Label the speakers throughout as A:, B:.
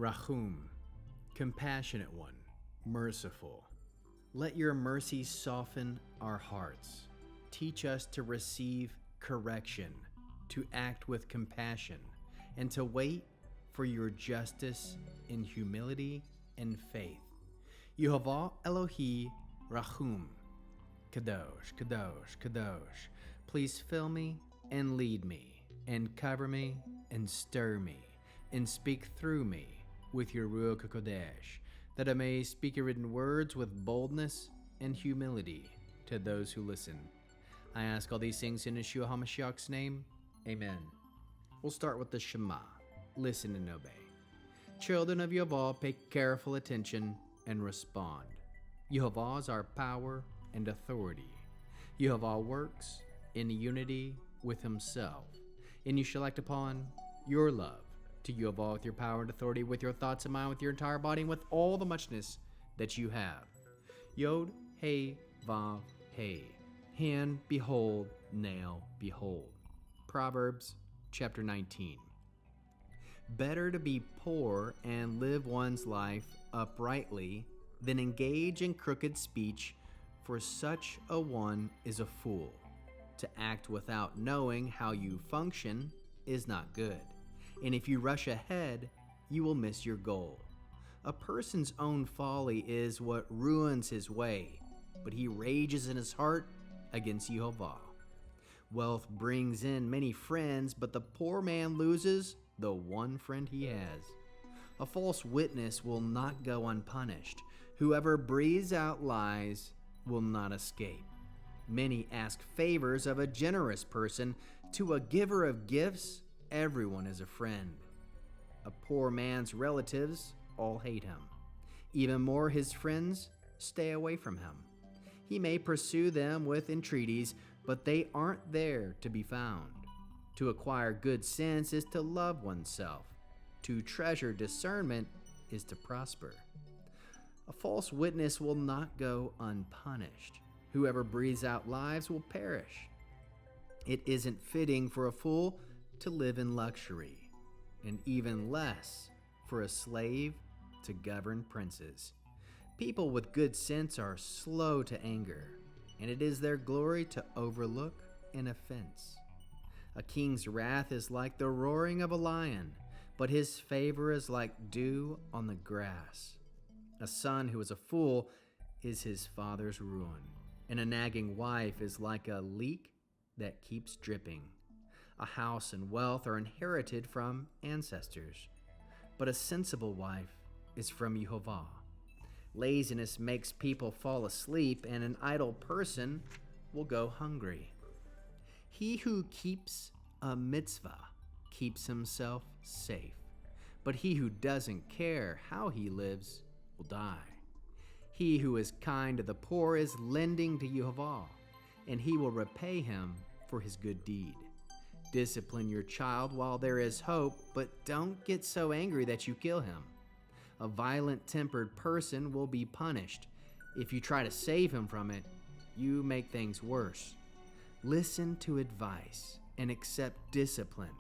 A: Rahum, compassionate one, merciful. Let your mercy soften our hearts. Teach us to receive correction, to act with compassion, and to wait for your justice in humility and faith. Yehovah Elohi Rahum, Kadosh, Kadosh, Kadosh. Please fill me and lead me, and cover me and stir me, and speak through me with your Ruach HaKodesh, that I may speak your written words with boldness and humility to those who listen. I ask all these things in Yeshua HaMashiach's name. Amen. We'll start with the Shema. Listen and obey. Children of Yehovah, pay careful attention and respond. Yehovah is our power and authority. Yehovah works in unity with Himself, and you shall act upon your love to Yehovah with your power and authority, with your thoughts and mind, with your entire body, and with all the muchness that you have. Yod, He, Vav, He. Hand, behold, nail, behold. Proverbs chapter 19. Better to be poor and live one's life uprightly than engage in crooked speech, for such a one is a fool. To act without knowing how you function is not good, and if you rush ahead, you will miss your goal. A person's own folly is what ruins his way, but he rages in his heart against Yehovah. Wealth brings in many friends, but the poor man loses the one friend he has. A false witness will not go unpunished. Whoever breathes out lies will not escape. Many ask favors of a generous person. To a giver of gifts, everyone is a friend. A poor man's relatives all hate him. Even more, his friends stay away from him. He may pursue them with entreaties, but they aren't there to be found. To acquire good sense is to love oneself. To treasure discernment is to prosper. A false witness will not go unpunished. Whoever breathes out lies will perish. It isn't fitting for a fool to live in luxury, and even less for a slave to govern princes. People with good sense are slow to anger, and it is their glory to overlook an offense. A king's wrath is like the roaring of a lion, but his favor is like dew on the grass. A son who is a fool is his father's ruin, and a nagging wife is like a leak that keeps dripping. A house and wealth are inherited from ancestors, but a sensible wife is from Yehovah. Laziness makes people fall asleep, and an idle person will go hungry. He who keeps a mitzvah keeps himself safe, but he who doesn't care how he lives will die. He who is kind to the poor is lending to Yehovah, and he will repay him for his good deed. Discipline your child while there is hope, but don't get so angry that you kill him. A violent-tempered person will be punished. If you try to save him from it, you make things worse. Listen to advice and accept discipline,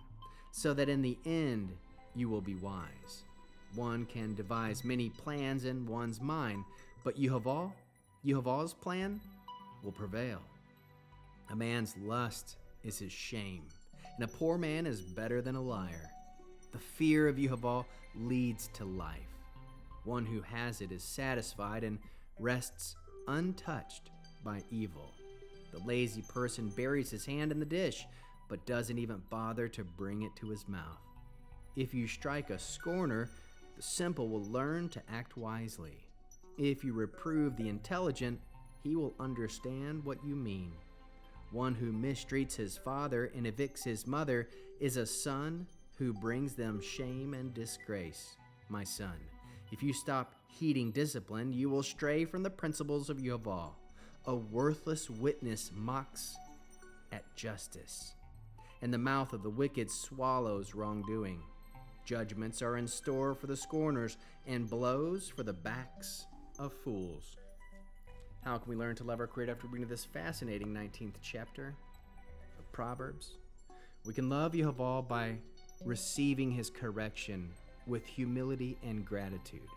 A: so that in the end you will be wise. One can devise many plans in one's mind, but Yehovah's plan will prevail. A man's lust is his shame, and a poor man is better than a liar. The fear of Yehovah leads to life. One who has it is satisfied and rests untouched by evil. The lazy person buries his hand in the dish, but doesn't even bother to bring it to his mouth. If you strike a scorner, the simple will learn to act wisely. If you reprove the intelligent, he will understand what you mean. One who mistreats his father and evicts his mother is a son who brings them shame and disgrace. My son, if you stop heeding discipline, you will stray from the principles of Yehovah. A worthless witness mocks at justice, and the mouth of the wicked swallows wrongdoing. Judgments are in store for the scorners, and blows for the backs of fools. How can we learn to love our Creator after reading this fascinating 19th chapter of Proverbs? We can love Yehovah by receiving His correction with humility and gratitude.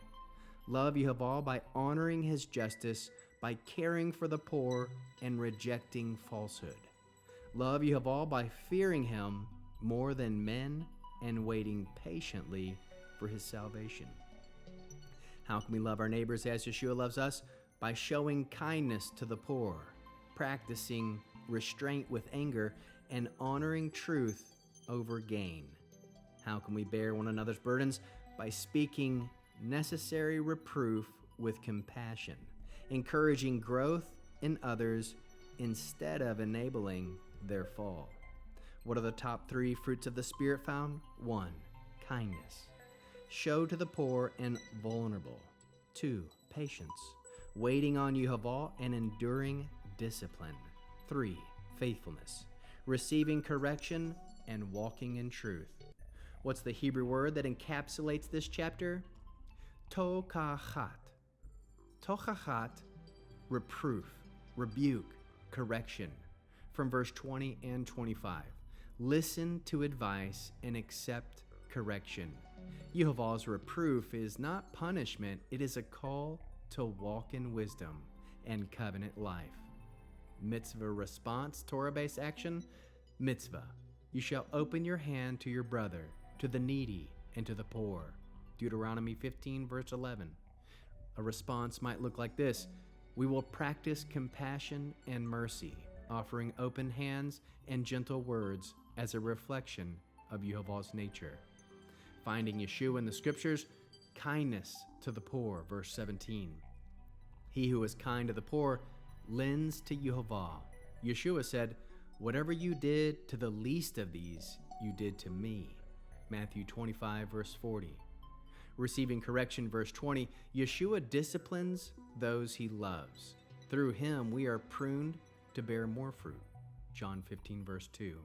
A: Love Yehovah by honoring His justice, by caring for the poor and rejecting falsehood. Love Yehovah by fearing Him more than men and waiting patiently for His salvation. How can we love our neighbors as Yeshua loves us? By showing kindness to the poor, practicing restraint with anger, and honoring truth over gain. How can we bear one another's burdens? By speaking necessary reproof with compassion, encouraging growth in others instead of enabling their fall. What are the top 3 fruits of the Spirit found? 1. Kindness. Show to the poor and vulnerable. 2. Patience. Waiting on Yehovah and enduring discipline. 3. Faithfulness. Receiving correction and walking in truth. What's the Hebrew word that encapsulates this chapter? Tokachat. Tokachat, reproof, rebuke, correction. From verse 20 and 25. Listen to advice and accept correction. Yehovah's reproof is not punishment, it is a call to walk in wisdom and covenant life. Mitzvah response, Torah-based action. Mitzvah, you shall open your hand to your brother, to the needy, and to the poor. Deuteronomy 15, verse 11. A response might look like this: we will practice compassion and mercy, offering open hands and gentle words as a reflection of Yehovah's nature. Finding Yeshua in the scriptures, kindness to the poor, verse 17. He who is kind to the poor lends to Yehovah. Yeshua said, whatever you did to the least of these, you did to me. Matthew 25, verse 40. Receiving correction, verse 20. Yeshua disciplines those He loves. Through Him, we are pruned to bear more fruit. John 15, verse 2.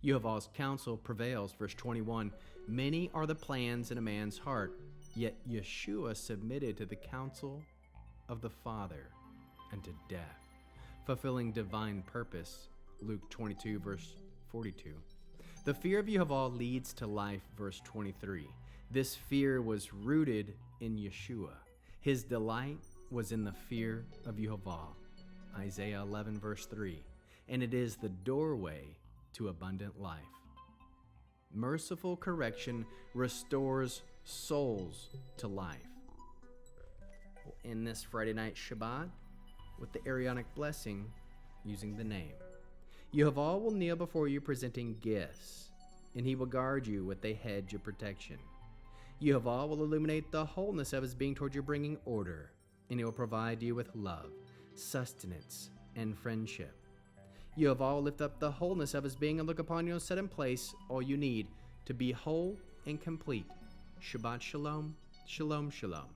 A: Yehovah's counsel prevails, verse 21. Many are the plans in a man's heart, yet Yeshua submitted to the counsel of the Father unto death, fulfilling divine purpose. Luke 22, verse 42. The fear of Yehovah leads to life, verse 23. This fear was rooted in Yeshua. His delight was in the fear of Yehovah. Isaiah 11, verse 3. And it is the doorway to abundant life. Merciful correction restores souls to life. We'll end this Friday night Shabbat with the Arianic blessing using the name. Yehovah will kneel before you presenting gifts, and He will guard you with a hedge of protection. Yehovah will illuminate the wholeness of His being toward you, bringing order, and He will provide you with love, sustenance, and friendship. Yehovah will lift up the wholeness of His being and look upon you and set in place all you need to be whole and complete. Shabbat Shalom, Shalom, Shalom.